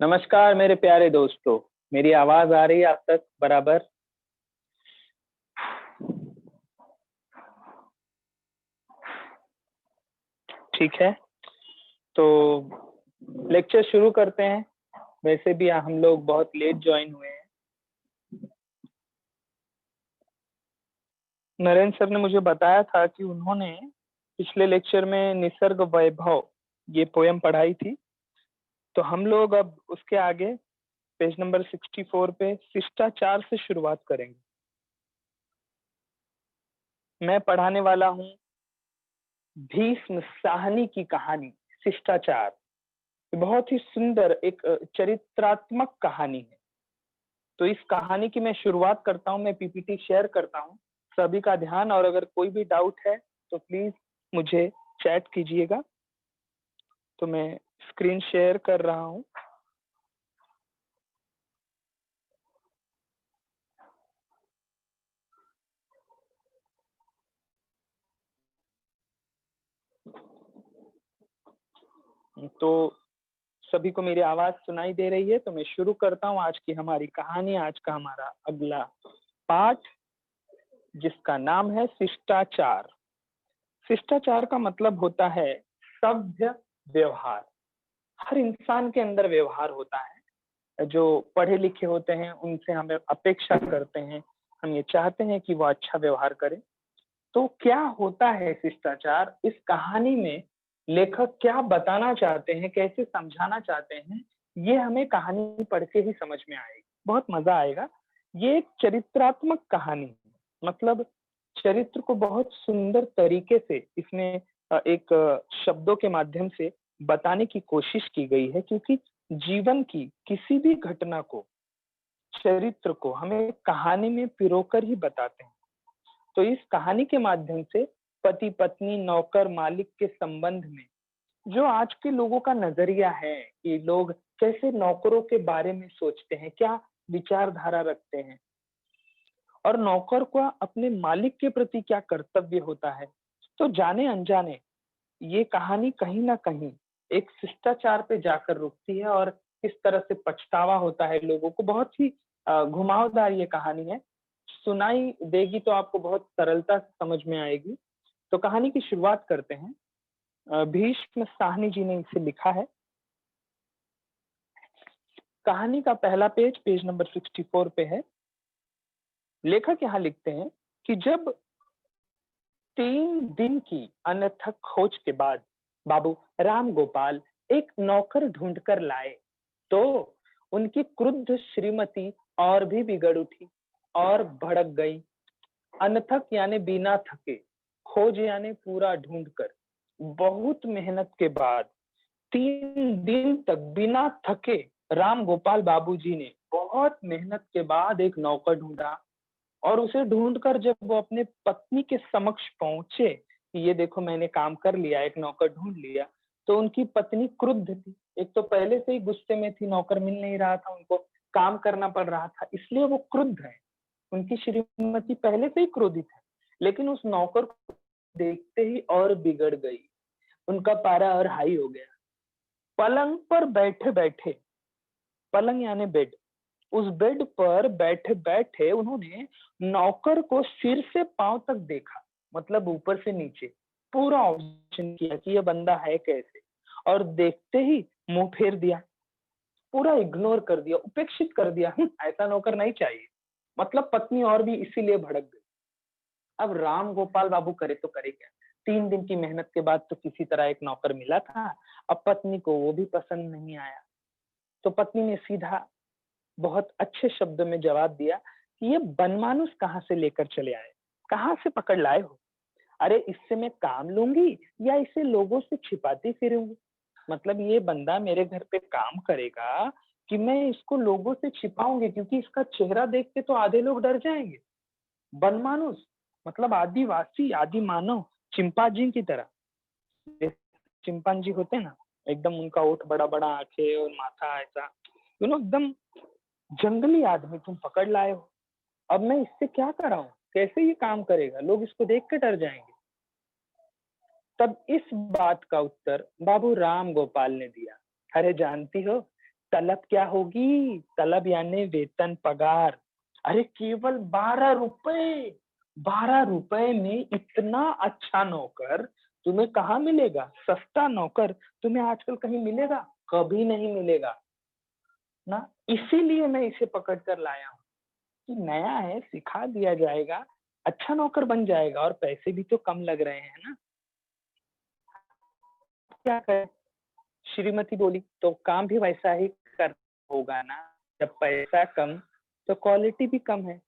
नमस्कार मेरे प्यारे दोस्तों। मेरी आवाज आ रही है आप तक बराबर? ठीक है, तो लेक्चर शुरू करते हैं। वैसे भी हम लोग बहुत लेट ज्वाइन हुए हैं। नरेंद्र सर ने मुझे बताया था कि उन्होंने पिछले लेक्चर में निसर्ग वैभव ये पोयम पढ़ाई थी, तो हम लोग अब उसके आगे पेज नंबर 64 पे शिष्टाचार से शुरुआत करेंगे। मैं पढ़ाने वाला हूँ भीष्म साहनी की कहानी शिष्टाचार। बहुत ही सुंदर एक चरित्रात्मक कहानी है। तो इस कहानी की मैं शुरुआत करता हूँ। मैं पीपीटी शेयर करता हूँ, सभी का ध्यान, और अगर कोई भी डाउट है तो प्लीज मुझे चैट कीजिएगा। तो मैं स्क्रीन शेयर कर रहा हूँ। तो सभी को मेरी आवाज सुनाई दे रही है? तो मैं शुरू करता हूँ आज की हमारी कहानी, आज का हमारा अगला पाठ, जिसका नाम है शिष्टाचार। शिष्टाचार का मतलब होता है सभ्य व्यवहार। हर इंसान के अंदर व्यवहार होता है। जो पढ़े लिखे होते हैं उनसे हमें अपेक्षा करते हैं, हम ये चाहते हैं कि वो अच्छा व्यवहार करें। तो क्या होता है शिष्टाचार? इस कहानी में लेखक क्या बताना चाहते हैं, कैसे समझाना चाहते हैं, ये हमें कहानी पढ़ के ही समझ में आएगी। बहुत मजा आएगा। ये एक चरित्रात्मक कहानी है, मतलब चरित्र को बहुत सुंदर तरीके से इसमें एक शब्दों के माध्यम से बताने की कोशिश की गई है, क्योंकि जीवन की किसी भी घटना को, चरित्र को हमें कहानी में पिरोकर ही बताते हैं। तो इस कहानी के माध्यम से पति पत्नी, नौकर मालिक के संबंध में जो आज के लोगों का नजरिया है कि लोग कैसे नौकरों के बारे में सोचते हैं, क्या विचारधारा रखते हैं, और नौकर का अपने मालिक के प्रति क्या कर्तव्य होता है, तो जाने अनजाने ये कहानी कहीं ना कहीं एक शिष्टाचार पे जाकर रुकती है, और किस तरह से पछतावा होता है लोगों को। बहुत ही घुमावदार ये कहानी है। सुनाई देगी तो आपको बहुत सरलता से समझ में आएगी। तो कहानी की शुरुआत करते हैं। भीष्म साहनी जी ने इसे लिखा है। कहानी का पहला पेज, पेज नंबर 64 पे है। लेखक यहाँ लिखते हैं कि जब 3 दिन की अनथक खोज के बाद बाबू राम गोपाल एक नौकर ढूंढ कर लाए, तो उनकी क्रुद्ध श्रीमती और भी बिगड़ उठी और भड़क गई। अनथक यानी बिना थके, खोज यानी पूरा ढूंढ कर, बहुत मेहनत के बाद 3 दिन तक बिना थके राम गोपाल बाबूजी ने बहुत मेहनत के बाद एक नौकर ढूंढा। और उसे ढूंढकर जब वो अपने पत्नी के समक्ष पहुंचे कि ये देखो मैंने काम कर लिया, एक नौकर ढूंढ लिया, तो उनकी पत्नी क्रुद्ध थी। एक तो पहले से ही गुस्से में थी, नौकर मिल नहीं रहा था, उनको काम करना पड़ रहा था, इसलिए वो क्रुद्ध है। उनकी श्रीमती पहले से ही क्रोधित है, लेकिन उस नौकर को देखते ही और बिगड़ गई। उनका पारा और हाई हो गया। पलंग पर बैठे बैठे, पलंग यानी बेड, उस बेड पर बैठे बैठे उन्होंने नौकर को सिर से पांव तक देखा, मतलब ऊपर से नीचे पूरा ऑब्जर्वेशन किया कि ये बंदा है कैसे, और देखते ही मुंह फेर दिया, पूरा इग्नोर कर दिया, उपेक्षित कर दिया। ऐसा नौकर नहीं चाहिए। मतलब पत्नी और भी इसीलिए भड़क गई। अब राम गोपाल बाबू करे तो करे क्या? 3 दिन की मेहनत के बाद तो किसी तरह एक नौकर मिला था। अब पत्नी को वो भी पसंद नहीं आया, तो पत्नी ने सीधा बहुत अच्छे शब्दों में जवाब दिया कि ये बनमानुस कहाँ से लेकर चले आए, कहाँ से पकड़ लाए हो? अरे इससे मैं काम लूंगी या इसे लोगों से छिपाती फिरूंगी? मतलब ये बंदा मेरे घर पे काम करेगा कि मैं इसको लोगों से छिपाऊंगी, क्योंकि इसका चेहरा देख के तो आधे लोग डर जाएंगे। बनमानुस मतलब आदिवासी, आदि मानव, चिंपांजी की तरह। चिंपांजी होते ना, एकदम उनका ओठ बड़ा बड़ा, आंखें और माथा ऐसा, एकदम जंगली आदमी तुम पकड़ लाए हो। अब मैं इससे क्या कराऊं? कैसे ये काम करेगा? लोग इसको देख के डर जाएंगे। तब इस बात का उत्तर बाबू राम गोपाल ने दिया। अरे जानती हो, तलब क्या होगी? तलब यानी वेतन, पगार। अरे केवल 12 रुपए, 12 रुपए में इतना अच्छा नौकर तुम्हें कहाँ मिलेगा? सस्ता नौकर तुम्हें आजकल कहीं मिलेगा? कभी नहीं मिलेगा ना। इसीलिए मैं इसे पकड़ कर लाया हूँ कि नया है, सिखा दिया जाएगा, अच्छा नौकर बन जाएगा और पैसे भी तो कम लग रहे हैं ना। क्या करें? श्रीमती बोली, तो काम भी वैसा ही कर होगा ना। जब पैसा कम तो क्वालिटी भी कम है,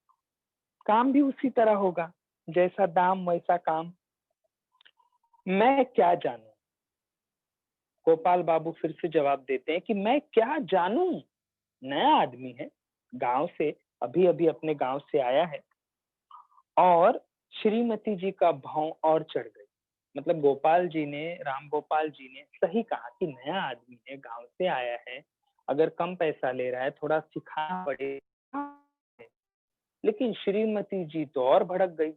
काम भी उसी तरह होगा, जैसा दाम वैसा काम। मैं क्या जानूं? गोपाल बाबू फिर से जवाब देते हैं कि मैं क्या जानूं, नया आदमी है, गांव से अभी अभी अपने गांव से आया है। और श्रीमती जी का भाव और चढ़ गई। मतलब गोपाल जी ने, राम गोपाल जी ने सही कहा कि नया आदमी है, गांव से आया है, अगर कम पैसा ले रहा है, थोड़ा सिखाना पड़ेगा। लेकिन श्रीमती जी तो और भड़क गई।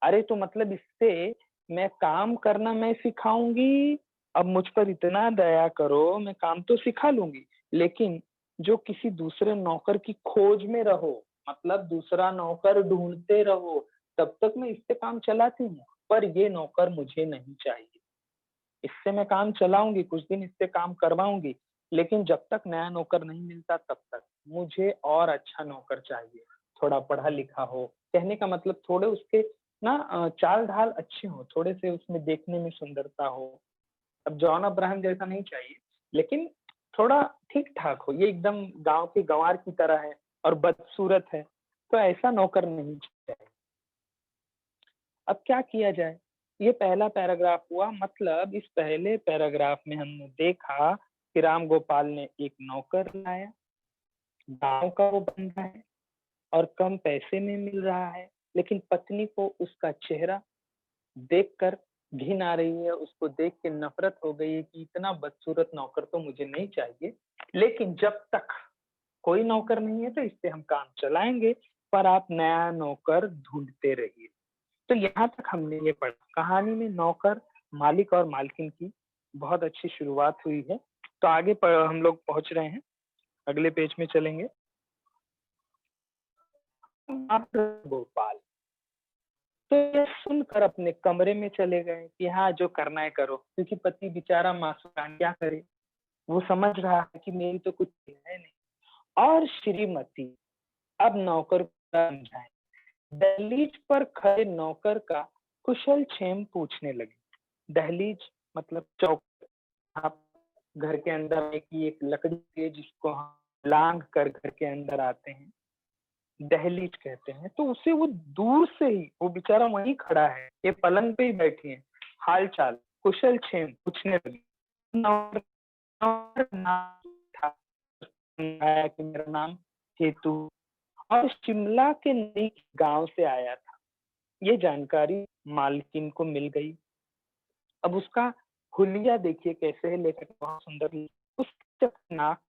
अरे तो मतलब इससे मैं काम करना मैं सिखाऊंगी, अब मुझ पर इतना दया करो, मैं काम तो सिखा लूंगी, लेकिन जो किसी दूसरे नौकर की खोज में रहो, मतलब दूसरा नौकर ढूंढते रहो, तब तक मैं इससे काम चलाती हूँ, पर ये नौकर मुझे नहीं चाहिए। इससे मैं काम चलाऊंगी, कुछ दिन इससे काम करवाऊंगी, लेकिन जब तक नया नौकर नहीं मिलता तब तक मुझे और अच्छा नौकर चाहिए, थोड़ा पढ़ा लिखा हो। कहने का मतलब थोड़े उसके ना चाल ढाल अच्छे हो, थोड़े से उसमें देखने में सुंदरता हो। अब जॉन अब्राहम जैसा नहीं चाहिए, लेकिन थोड़ा ठीक ठाक हो। ये एकदम गांव के गंवार की तरह है और बदसूरत है, तो ऐसा नौकर नहीं चाहिए। अब क्या किया जाए? ये पहला पैराग्राफ हुआ। मतलब इस पहले पैराग्राफ में हमने देखा कि राम गोपाल ने एक नौकर लाया, गांव का वो बंदा है और कम पैसे में मिल रहा है, लेकिन पत्नी को उसका चेहरा देखकर घिन आ रही है, उसको देख के नफरत हो गई है कि इतना बदसूरत नौकर तो मुझे नहीं चाहिए, लेकिन जब तक कोई नौकर नहीं है तो इससे हम काम चलाएंगे, पर आप नया नौकर ढूंढते रहिए। तो यहाँ तक हमने ये पढ़ा। कहानी में नौकर, मालिक और मालकिन की बहुत अच्छी शुरुआत हुई है। तो आगे हम लोग पहुंच रहे हैं, अगले पेज में चलेंगे। गोपाल तो ये सुनकर अपने कमरे में चले गए कि हाँ जो करना है करो, क्योंकि पति बेचारा मासूम क्या करे, वो समझ रहा है कि मेरी तो कुछ है नहीं। और श्रीमती अब नौकर को समझाए, दहलीज पर खड़े नौकर का कुशल क्षेम पूछने लगे। दहलीज मतलब चौक, आप घर के अंदर एक लकड़ी है जिसको हम लांग कर घर के अंदर आते हैं, दहलीज कहते हैं। तो उसे वो दूर से ही, वो बेचारा वहीं खड़ा है, ये पलंग पे ही बैठी है, हाल चाल कुशल क्षेम पूछने लगी। नौकर नाम था, कि मेरा नाम हेतु और शिमला के नजदीक गांव से आया था। ये जानकारी मालकिन को मिल गई। अब उसका हुलिया देखिए कैसे है, लेखक बहुत सुंदर। उसका नाक,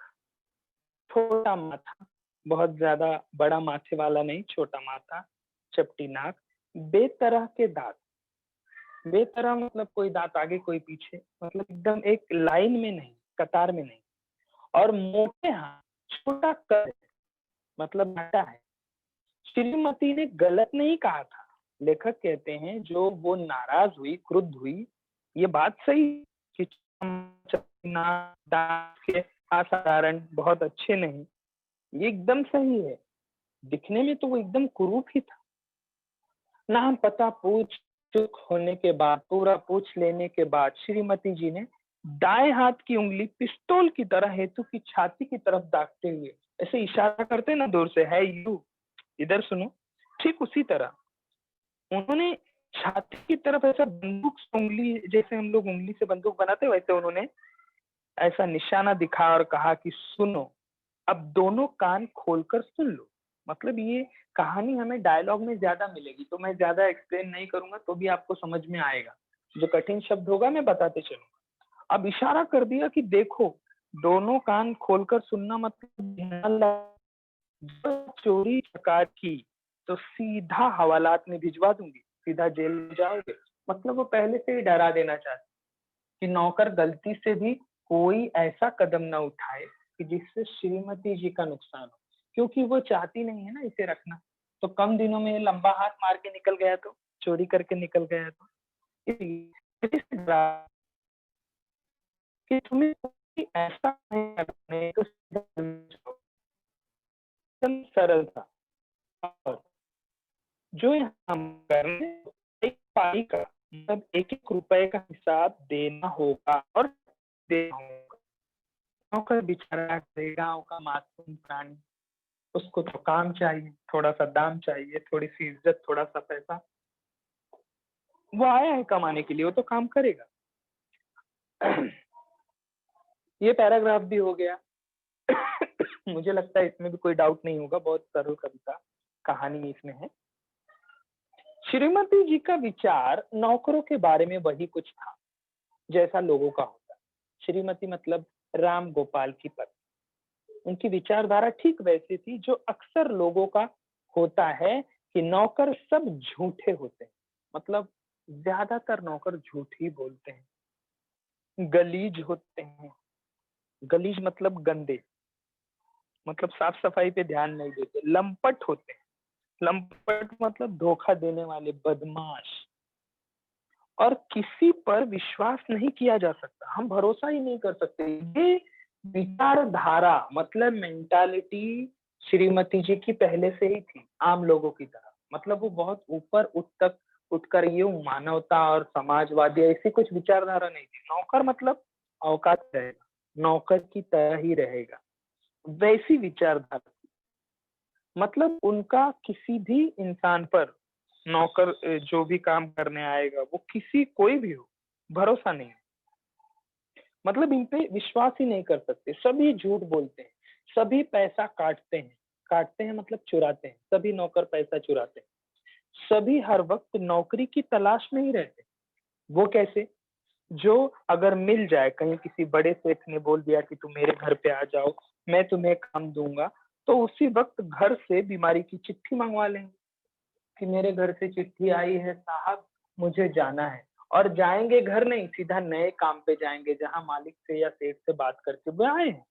छोटा माथा, बहुत ज्यादा बड़ा माथे वाला नहीं, छोटा माथा, चपटी नाक, बेतरह के दांत। बेतरह मतलब कोई दांत आगे कोई पीछे, मतलब एकदम एक लाइन में नहीं, कतार में नहीं। और मोटे हाथ, छोटा कद, मतलब मोटा है। श्रीमती ने गलत नहीं कहा था। लेखक कहते हैं जो वो नाराज हुई, क्रुद्ध हुई, ये बात सही कि दांत के असाधारण, बहुत अच्छे नहीं, ये एकदम सही है। दिखने में तो वो एकदम कुरूप ही था। नाम पता पूछ चुक होने के बाद, पूरा पूछ लेने के बाद श्रीमती जी ने दाएं हाथ की उंगली पिस्तौल की तरह हेतु की छाती की तरफ दागते हुए, ऐसे इशारा करते ना दूर से, है यू, इधर सुनो, ठीक उसी तरह उन्होंने छाती की तरफ ऐसा बंदूक से उंगली, जैसे हम लोग उंगली से बंदूक बनाते, वैसे उन्होंने ऐसा निशाना दिखा और कहा कि सुनो, अब दोनों कान खोलकर सुन लो। मतलब ये कहानी हमें डायलॉग में ज्यादा मिलेगी, तो मैं ज्यादा एक्सप्लेन नहीं करूंगा, तो भी आपको समझ में आएगा। जो कठिन शब्द होगा मैं बताते चलूंगा। अब इशारा कर दिया कि देखो, दोनों कान खोलकर सुनना, मतलब जो चोरी चकार की तो सीधा हवालात में भिजवा दूंगी, सीधा जेल में जाओगे। मतलब वो पहले से ही डरा देना चाहते कि नौकर गलती से भी कोई ऐसा कदम ना उठाए कि जिससे श्रीमती जी का नुकसान हो, क्योंकि वो चाहती नहीं है ना इसे रखना। तो कम दिनों में ये लंबा हाथ मार के निकल गया तो, चोरी करके निकल गया तो। इसलिए इस बात कि तुम्हें कोई ऐसा नहीं करना है तो एकदम सरल था। और जो यहाँ हम कर रहे हैं, एक पाई का मतलब एक-एक रुपए का हिसाब देना होगा और देना होगा। नौकर बेचारा है गाँव का मासूम प्राणी, उसको तो काम चाहिए, थोड़ा-सा दाम चाहिए, थोड़ी-सी इज़्ज़त, थोड़ा-सा पैसा। वो आया है कमाने के लिए, वो तो काम करेगा। ये पैराग्राफ भी हो गया। मुझे लगता है इसमें भी कोई डाउट नहीं होगा, बहुत सरल कविता कहानी इसमें है। श्रीमती जी का विचार नौकरों के बारे में वही कुछ था जैसा लोगों का होता। श्रीमती मतलब राम गोपाल की पत्नी। उनकी विचारधारा ठीक वैसी थी जो अक्सर लोगों का होता है कि नौकर सब झूठे होते हैं। मतलब ज्यादातर नौकर झूठ ही बोलते हैं, गलीज होते हैं। गलीज मतलब गंदे, मतलब साफ सफाई पे ध्यान नहीं देते, लंपट होते हैं। लंपट मतलब धोखा देने वाले, बदमाश। और किसी पर विश्वास नहीं किया जा सकता, हम भरोसा ही नहीं कर सकते। ये विचारधारा मतलब मेंटालिटी श्रीमती जी की पहले से ही थी, आम लोगों की तरह। मतलब वो बहुत ऊपर उठकर ये मानवता और समाजवादी ऐसी कुछ विचारधारा नहीं थी। नौकर मतलब औकात रहेगा, नौकर की तरह ही रहेगा, वैसी विचारधारा। मतलब उनका किसी भी इंसान पर, नौकर जो भी काम करने आएगा वो किसी कोई भी हो, भरोसा नहीं। मतलब इन पे विश्वास ही नहीं कर सकते, सभी झूठ बोलते हैं, सभी पैसा काटते हैं। काटते हैं मतलब चुराते हैं, सभी नौकर पैसा चुराते हैं। सभी हर वक्त नौकरी की तलाश में ही रहते हैं। वो कैसे? जो अगर मिल जाए, कहीं किसी बड़े सेठ ने बोल दिया कि तुम मेरे घर पे आ जाओ, मैं तुम्हें काम दूंगा, तो उसी वक्त घर से बीमारी की चिट्ठी मंगवा लेंगे कि मेरे घर से चिट्ठी आई है साहब, मुझे जाना है। और जाएंगे घर नहीं, सीधा नए काम पे जाएंगे जहां मालिक से या सेठ से बात करके वो आए हैं।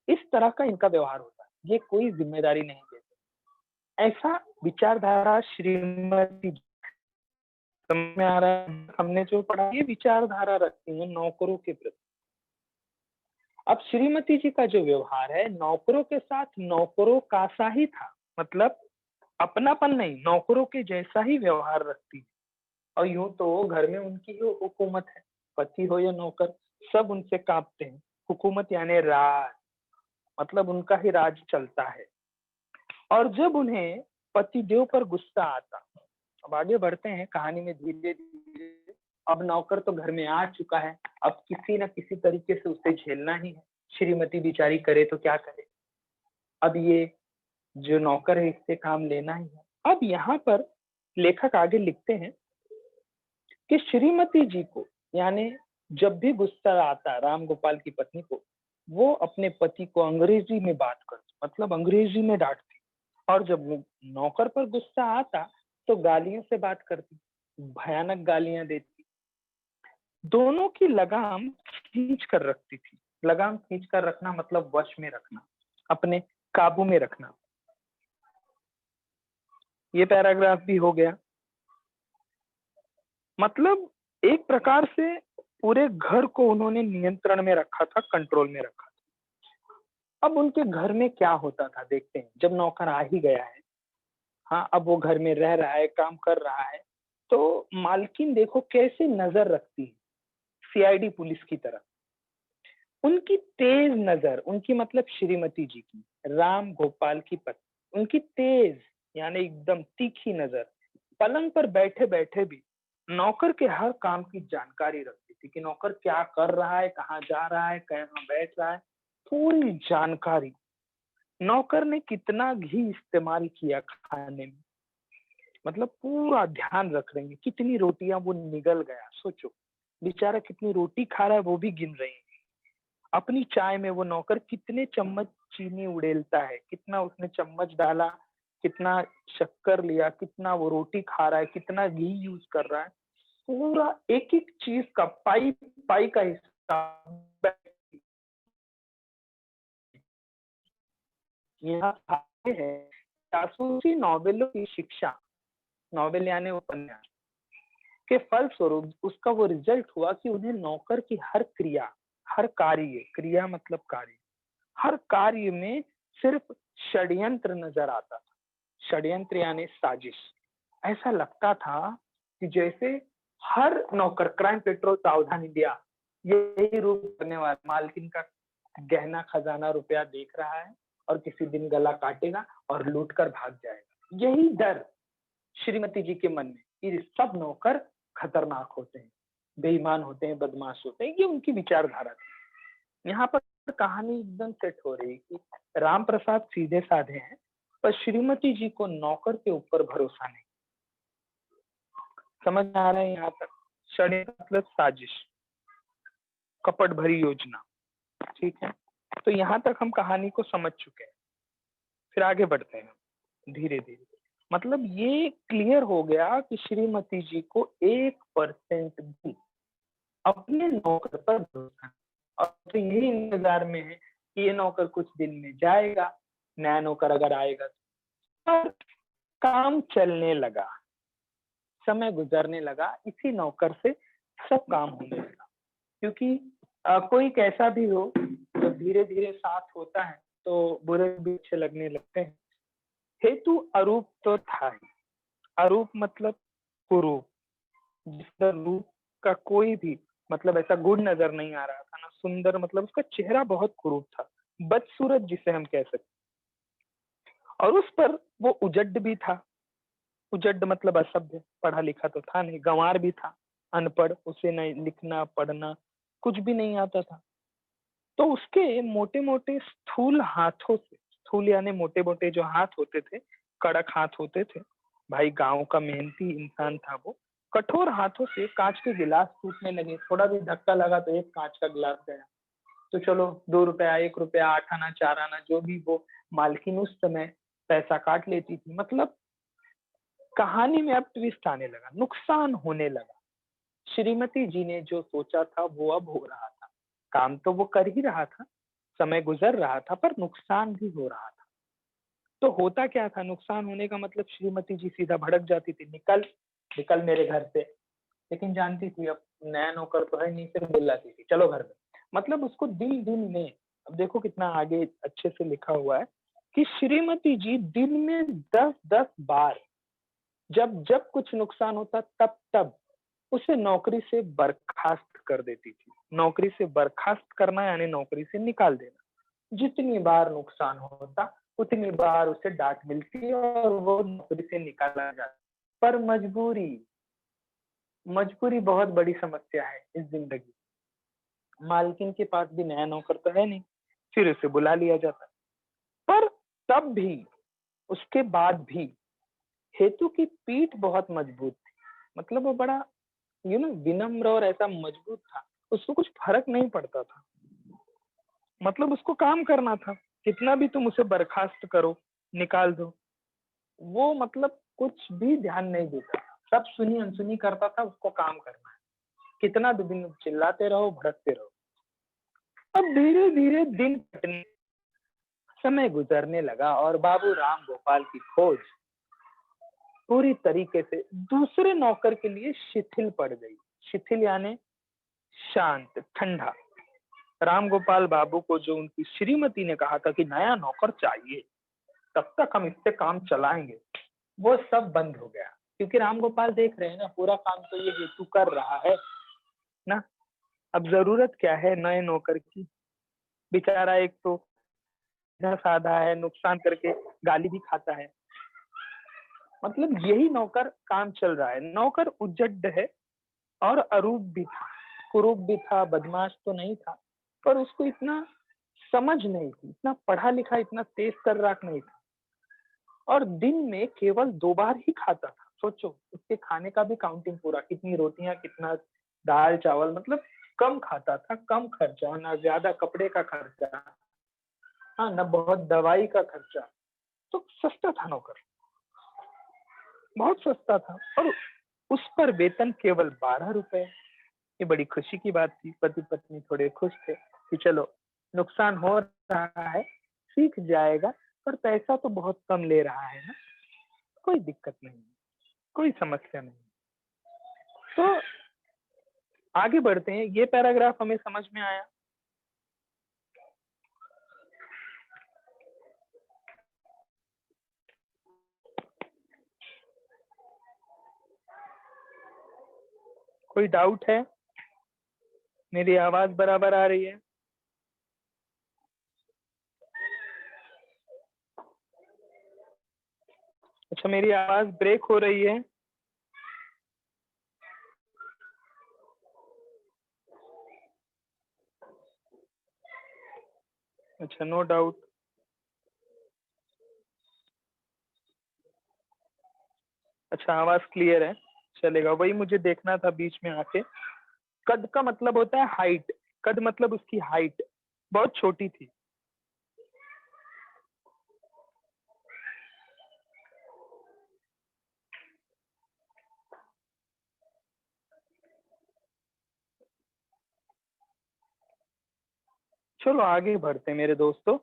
इस तरह का इनका व्यवहार होता है, ये कोई जिम्मेदारी नहीं देते। ऐसा विचारधारा श्रीमती, समझ में आ रहा है हमने जो पढ़ा, ये विचारधारा रखती है नौकरों के प्रति। अब श्रीमती जी का जो व्यवहार है नौकरों के साथ, नौकरों का सा ही था। मतलब अपनापन नहीं, नौकरों के जैसा ही व्यवहार रखती है। और यूं तो घर में उनकी ही हुकूमत है, पति हो या नौकर, सब उनसे कांपते हैं। हुकूमत यानी राज, मतलब उनका ही राज चलता है। और जब उन्हें पतिदेव पर गुस्सा आता, अब आगे बढ़ते हैं कहानी में धीरे धीरे। अब नौकर तो घर में आ चुका है, अब किसी न किसी तरीके से उसे झेलना ही है। श्रीमती बेचारी करे तो क्या करे, अब ये जो नौकर है इससे काम लेना ही है। अब यहाँ पर लेखक आगे लिखते हैं कि श्रीमती जी को, यानी जब भी गुस्सा आता राम गोपाल की पत्नी को, वो अपने पति को अंग्रेजी में बात करती, मतलब अंग्रेजी में डांटती। और जब वो नौकर पर गुस्सा आता तो गालियों से बात करती, भयानक गालियां देती। दोनों की लगाम खींच कर रखती थी। लगाम खींच कर रखना मतलब वश में रखना, अपने काबू में रखना। ये पैराग्राफ भी हो गया। मतलब एक प्रकार से पूरे घर को उन्होंने नियंत्रण में रखा था, कंट्रोल में रखा था। अब उनके घर में क्या होता था देखते हैं। जब नौकर आ ही गया है, हाँ अब वो घर में रह रहा है, काम कर रहा है, तो मालकिन देखो कैसे नजर रखती है, सीआईडी पुलिस की तरह। उनकी तेज नजर, उनकी मतलब श्रीमती जी की, राम गोपाल की पत्नी, उनकी तेज यानी एकदम तीखी नजर पलंग पर बैठे बैठे भी नौकर के हर काम की जानकारी रखती थी कि नौकर क्या कर रहा है, कहाँ जा रहा है, कहाँ बैठ रहा है, पूरी जानकारी। नौकर ने कितना घी इस्तेमाल किया खाने में, मतलब पूरा ध्यान रख रही है। कितनी रोटियां वो निगल गया, सोचो बेचारा कितनी रोटी खा रहा है वो भी गिन रही है। अपनी चाय में वो नौकर कितने चम्मच चीनी उड़ेलता है, कितना उसने चम्मच डाला, कितना शक्कर लिया, कितना वो रोटी खा रहा है, कितना घी यूज कर रहा है, पूरा एक एक चीज का पाई पाई का हिसाब यहाँ आगे है जासूसी नॉवेलों की शिक्षा, नॉवेल यानी उपन्यास के फलस्वरूप उसका वो रिजल्ट हुआ कि उन्हें नौकर की हर क्रिया, हर कार्य, क्रिया मतलब कार्य, हर कार्य में सिर्फ षड्यंत्र नजर आता था। षड्यंत्र यानी साजिश। ऐसा लगता था कि जैसे हर नौकर क्राइम पेट्रोल सावधान इंडिया यही रूप करने वाला मालकिन का गहना खजाना रुपया देख रहा है और किसी दिन गला काटेगा और लूट कर भाग जाएगा। यही डर श्रीमती जी के मन में कि सब नौकर खतरनाक होते हैं, बेईमान होते हैं, बदमाश होते हैं, ये उनकी विचारधारा थी। यहाँ पर कहानी एकदम सेट हो रही कि राम प्रसाद सीधे साधे हैं, पर श्रीमती जी को नौकर के ऊपर भरोसा नहीं। समझ में आ रहा है यहाँ तक? षड्यंत्र मतलब साजिश, कपट भरी योजना। ठीक है, तो यहाँ तक हम कहानी को समझ चुके हैं। फिर आगे बढ़ते हैं धीरे धीरे। मतलब ये क्लियर हो गया कि श्रीमती जी को 1% भी अपने नौकर पर भरोसा नहीं। और तो यही इंतजार में है कि ये नौकर कुछ दिन में जाएगा, नया नौकर अगर आएगा तो। और काम चलने लगा, समय गुजरने लगा, इसी नौकर से सब काम होने लगा। क्योंकि कोई कैसा भी हो, तो धीरे धीरे साथ होता है तो बुरे भी अच्छे लगने लगते हैं। हेतु अरूप तो था ही। अरूप मतलब कुरूप, जिसका रूप का कोई भी मतलब ऐसा गुण नजर नहीं आ रहा था ना, सुंदर मतलब उसका चेहरा बहुत कुरूप था, बदसूरत जिसे हम कह सकते। और उस पर वो उजड्ड भी था। उजड्ड मतलब असभ्य, पढ़ा लिखा तो था नहीं, गंवार भी था, अनपढ़, उसे नहीं लिखना पढ़ना कुछ भी नहीं आता था। तो उसके मोटे मोटे स्थूल हाथों से, स्थूल यानी मोटे मोटे जो हाथ होते थे, कड़क हाथ होते थे, भाई गांव का मेहनती इंसान था वो, कठोर हाथों से कांच के गिलास टूटने लगे। थोड़ा भी धक्का लगा तो एक कांच का गिलास गया। तो चलो 2 रुपया, 1 रुपया, 8 आना, 4 आना, जो भी वो मालकिन उस समय पैसा काट लेती थी। मतलब कहानी में अब ट्विस्ट आने लगा, नुकसान होने लगा। श्रीमती जी ने जो सोचा था वो अब हो रहा था। काम तो वो कर ही रहा था, समय गुजर रहा था, पर नुकसान भी हो रहा था। तो होता क्या था, नुकसान होने का मतलब श्रीमती जी सीधा भड़क जाती थी, निकल निकल मेरे घर से। लेकिन जानती थी अब नया नौकर तो है नहीं, फिर बुलाती थी चलो घर में। मतलब उसको दिन दिन में, अब देखो कितना आगे अच्छे से लिखा हुआ है कि श्रीमती जी दिन में 10-10 बार जब जब कुछ नुकसान होता तब तब उसे नौकरी से बर्खास्त कर देती थी। नौकरी से बर्खास्त करना यानी नौकरी से निकाल देना। जितनी बार नुकसान होता उतनी बार उसे डांट मिलती और वो नौकरी से निकाला जाता। पर मजबूरी, मजबूरी बहुत बड़ी समस्या है इस जिंदगी। मालकिन के पास भी नया नौकर तो है नहीं, फिर उसे बुला लिया जाता। पर तब भी, उसके बाद भी हेतु की पीठ बहुत मजबूत थी। मतलब वो बड़ा विनम्र और ऐसा मजबूत था, उसको कुछ फर्क नहीं पड़ता था। मतलब उसको काम करना था, कितना भी तुम उसे बर्खास्त करो, निकाल दो, वो मतलब कुछ भी ध्यान नहीं देता था। सब सुनी अनसुनी करता था, उसको काम करना है। कितना भी दिन चिल्लाते रहो, भड़कते रहो। अब धीरे धीरे दिन कटने, समय गुजरने लगा और बाबू राम गोपाल की खोज पूरी तरीके से दूसरे नौकर के लिए शिथिल पड़ गई। शिथिल यानी शांत, ठंडा। राम गोपाल बाबू को जो उनकी श्रीमती ने कहा था कि नया नौकर चाहिए, तब तक हम इससे काम चलाएंगे, वो सब बंद हो गया। क्योंकि राम गोपाल देख रहे हैं ना, पूरा काम तो ये हेतु कर रहा है ना। अब जरूरत क्या है नए नौकर की? बेचारा एक तो सीधा साधा है, नुकसान करके गाली भी खाता है। मतलब यही नौकर काम चल रहा है। नौकर उजड्ड है और अरूप भी था, कुरूप भी था, बदमाश तो नहीं था, पर उसको इतना समझ नहीं थी, इतना पढ़ा लिखा, इतना तेज तर्राक नहीं था। और दिन में केवल 2 बार ही खाता था। सोचो उसके खाने का भी काउंटिंग पूरा, कितनी रोटियां, कितना दाल चावल, मतलब कम खाता था, कम खर्चा, ना ज्यादा कपड़े का खर्चा, हाँ ना बहुत दवाई का खर्चा। तो सस्ता था नौकर, बहुत सस्ता था। और उस पर वेतन केवल 12 रुपए। ये बड़ी खुशी की बात थी। पति पत्नी थोड़े खुश थे कि चलो नुकसान हो रहा है, सीख जाएगा, पर पैसा तो बहुत कम ले रहा है ना, कोई दिक्कत नहीं, कोई समस्या नहीं। तो आगे बढ़ते हैं, ये पैराग्राफ हमें समझ में आया। कोई डाउट है? मेरी आवाज बराबर आ रही है? अच्छा, मेरी आवाज ब्रेक हो रही है? अच्छा, नो डाउट। अच्छा, आवाज क्लियर है, चलेगा। वही मुझे देखना था बीच में आके। कद का मतलब होता है हाइट, कद मतलब उसकी हाइट बहुत छोटी थी। चलो आगे बढ़ते हैं मेरे दोस्तों,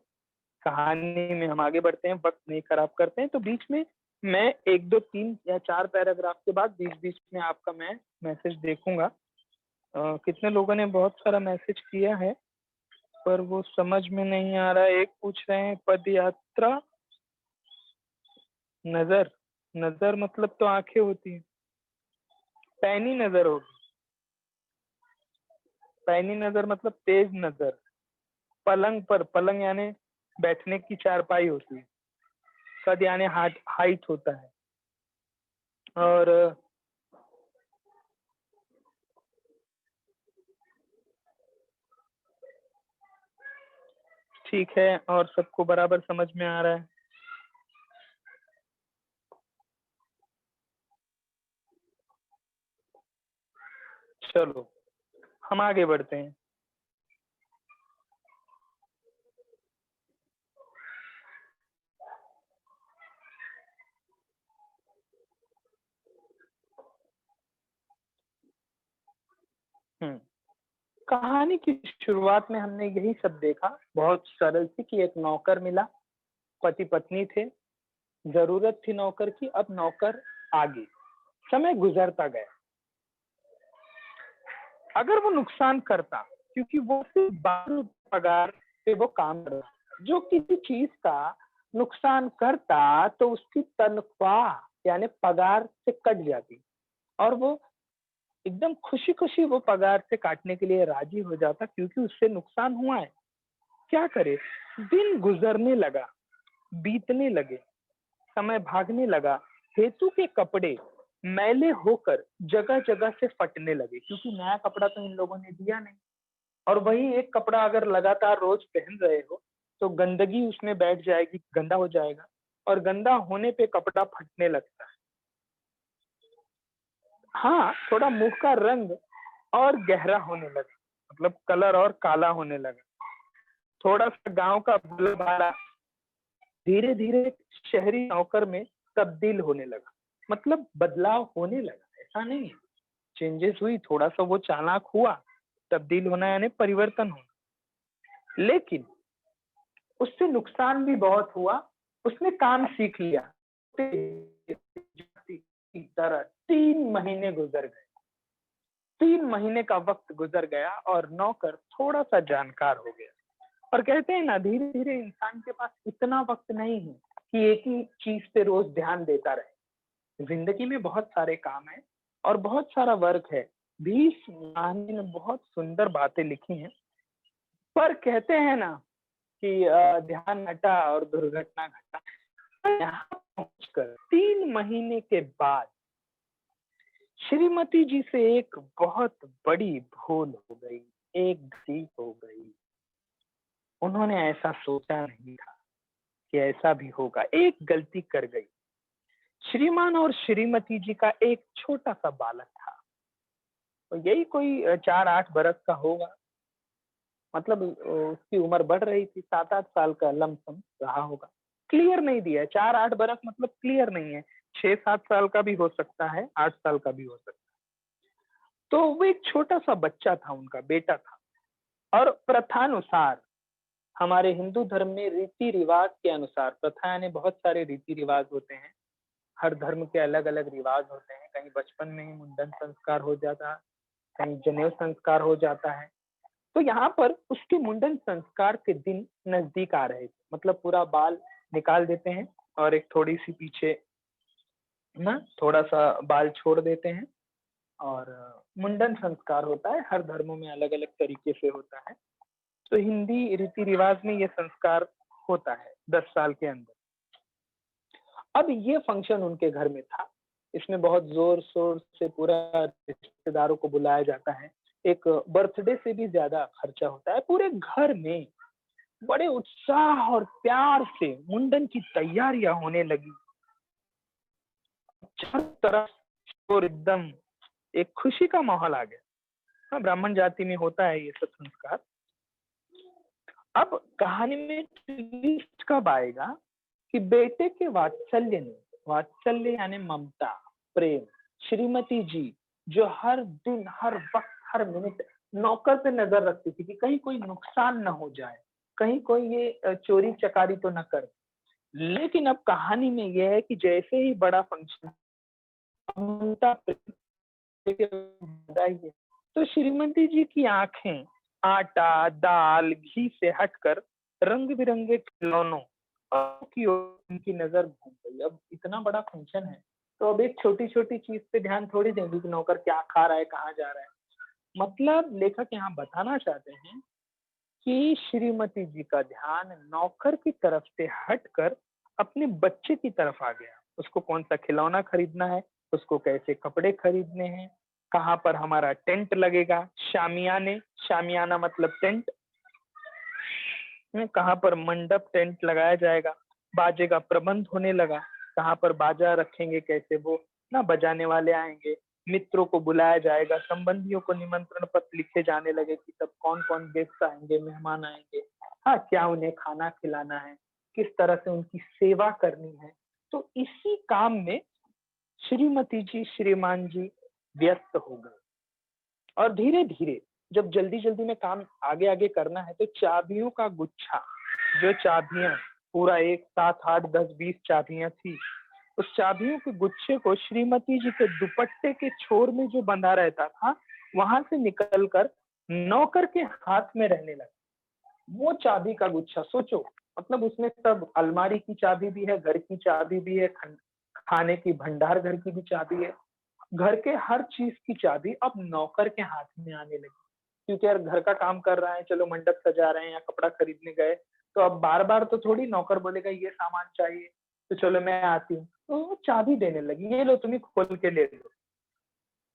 कहानी में हम आगे बढ़ते हैं, वक्त नहीं खराब करते हैं। तो बीच में मैं 1 2 3 या 4 पैराग्राफ के बाद बीच बीच में आपका मैं मैसेज देखूंगा। कितने लोगों ने बहुत सारा मैसेज किया है, पर वो समझ में नहीं आ रहा है। एक पूछ रहे हैं पद यात्रा, नजर, नजर मतलब तो आंखें होती है, पैनी नजर होगी। पैनी नजर मतलब तेज नजर। पलंग पर, पलंग यानी बैठने की चारपाई होती है। कद यानी हाइट होता है। और ठीक है, और सबको बराबर समझ में आ रहा है? चलो हम आगे बढ़ते हैं। हम्म कहानी की शुरुआत में हमने यही सब देखा, बहुत सरल थी कि एक नौकर मिला, पति पत्नी थे, जरूरत थी नौकर की, अब नौकर आ गई, समय गुजरता गया। अगर वो नुकसान करता, क्योंकि वो सिर्फ 12 रुपये पगार पे वो काम कर रहा, जो किसी चीज का नुकसान करता तो उसकी तनख्वाह यानी पगार से कट जाती, और वो एकदम खुशी खुशी वो पगार से काटने के लिए राजी हो जाता, क्योंकि उससे नुकसान हुआ है। क्या करे, दिन गुजरने लगा, बीतने लगे, समय भागने लगा, हेतु के कपड़े मैले होकर जगह जगह से फटने लगे, क्योंकि नया कपड़ा तो इन लोगों ने दिया नहीं। और वही एक कपड़ा अगर लगातार रोज पहन रहे हो तो गंदगी उसमें बैठ जाएगी, गंदा हो जाएगा, और गंदा होने पे कपड़ा फटने लगता है। हाँ, थोड़ा मुंह का रंग और गहरा होने लगा, मतलब कलर और काला होने लगा। थोड़ा सा गांव का भोला भाला धीरे धीरे शहरी नौकर में तब्दील होने लगा, मतलब बदलाव होने लगा, ऐसा नहीं है, चेंजेस हुई, थोड़ा सा वो चालाक हुआ। तब्दील होना यानी परिवर्तन होना। लेकिन उससे नुकसान भी बहुत हुआ, उसने काम सीख लिया। की तरह 3 महीने गुजर गए, 3 महीने का वक्त गुजर गया और नौकर थोड़ा सा जानकार हो गया। और कहते हैं ना, धीरे धीरे इंसान के पास इतना वक्त नहीं है कि एक ही चीज पे रोज ध्यान देता रहे। जिंदगी में बहुत सारे काम है और बहुत सारा वर्क है। भीष्म महाराज ने बहुत सुंदर बातें लिखी हैं, पर कहते हैं ना कि ध्यान हटा और दुर्घटना घटा। यहाँ पहुंचकर 3 महीने के बाद श्रीमती जी से एक बहुत बड़ी भूल हो गई, एक गलती हो गई। उन्होंने ऐसा सोचा नहीं था कि ऐसा भी होगा, एक गलती कर गई। श्रीमान और श्रीमती जी का एक छोटा सा बालक था, तो यही कोई 4 8 बरस का होगा, मतलब उसकी उम्र बढ़ रही थी, 7 8 साल का लमसम रहा होगा। क्लियर नहीं दिया है, 4 8 बरस मतलब क्लियर नहीं है, 6 7 साल का भी हो सकता है, 8 साल का भी हो सकता है। तो वो एक छोटा सा बच्चा था, उनका बेटा था। और प्रथानुसार हमारे हिंदू धर्म में रीति रिवाज के अनुसार, प्रथा यानी बहुत सारे रीति रिवाज होते हैं। हर धर्म के अलग अलग रिवाज होते हैं। कहीं बचपन में ही मुंडन संस्कार हो जाता है, कहीं जनेऊ संस्कार हो जाता है। तो यहाँ पर उसके मुंडन संस्कार के दिन नजदीक आ रहे थे, मतलब पूरा बाल निकाल देते हैं और एक थोड़ी सी पीछे ना थोड़ा सा बाल छोड़ देते हैं और मुंडन संस्कार होता है। हर धर्मों में अलग अलग तरीके से होता है। तो हिंदी रीति रिवाज में ये संस्कार होता है 10 साल के अंदर। अब ये फंक्शन उनके घर में था। इसमें बहुत जोर शोर से पूरा रिश्तेदारों को बुलाया जाता है। एक बर्थडे से भी ज्यादा खर्चा होता है। पूरे घर में बड़े उत्साह और प्यार से मुंडन की तैयारियां होने लगी। चारों तरफ शोर, एकदम एक खुशी का माहौल आ गया। हाँ, ब्राह्मण जाति में होता है ये सब संस्कार। अब कहानी में ट्विस्ट कब आएगा कि बेटे के वात्सल्य ने, वात्सल्य यानी ममता, प्रेम, श्रीमती जी जो हर दिन, हर वक्त, हर मिनट नौकर पे नजर रखती थी कि कहीं कोई नुकसान न हो जाए, कहीं कोई ये चोरी चकारी तो न कर। लेकिन अब कहानी में यह है कि जैसे ही बड़ा फंक्शन, ममता है, तो श्रीमती जी की आंखें आटा, दाल, घी से हटकर रंग बिरंगे खिलौनों की ओर उनकी नजर घूम गई। अब इतना बड़ा फंक्शन है तो अब एक छोटी छोटी चीज पे ध्यान थोड़ी देंगे कि नौकर क्या खा रहा है, कहाँ जा रहा है। मतलब लेखक यहाँ बताना चाहते हैं कि श्रीमती जी का ध्यान नौकर की तरफ से हटकर अपने बच्चे की तरफ आ गया। उसको कौन सा खिलौना खरीदना है, उसको कैसे कपड़े खरीदने हैं, कहाँ पर हमारा टेंट लगेगा, शामियाने, शामियाना मतलब टेंट, कहाँ पर मंडप टेंट लगाया जाएगा, बाजे का प्रबंध होने लगा, कहाँ पर बाजा रखेंगे, कैसे वो ना बजाने वाले आएंगे, मित्रों को बुलाया जाएगा, संबंधियों को निमंत्रण पत्र लिखे जाने लगे कि सब कौन कौन गेस्ट आएंगे, मेहमान आएंगे, हाँ क्या उन्हें खाना खिलाना है, किस तरह से उनकी सेवा करनी है। तो इसी काम में श्रीमती जी, श्रीमान जी व्यस्त हो गए। और धीरे धीरे जब जल्दी जल्दी में काम आगे आगे करना है तो चाबियों का गुच्छा, जो चाबियां पूरा एक 7, 8, 10, 20 चाबियां थी, उस चाबियों के गुच्छे को श्रीमती जी के दुपट्टे के छोर में जो बंधा रहता था वहां से निकलकर नौकर के हाथ में रहने लगा। वो चाबी का गुच्छा सोचो, मतलब उसमें सब, अलमारी की चाबी भी है, घर की चाबी भी है, खाने की भंडार घर की भी चाबी है, घर के हर चीज की चाबी अब नौकर के हाथ में आने लगी। क्योंकि यार घर का काम कर रहा है, चलो मंडप सजा रहे हैं या कपड़ा खरीदने गए तो अब बार बार तो थोड़ी नौकर बोलेगा ये सामान चाहिए तो चलो मैं आती हूँ, तो वो चाबी देने लगी, ये लो तुम्हें खोल के ले लो।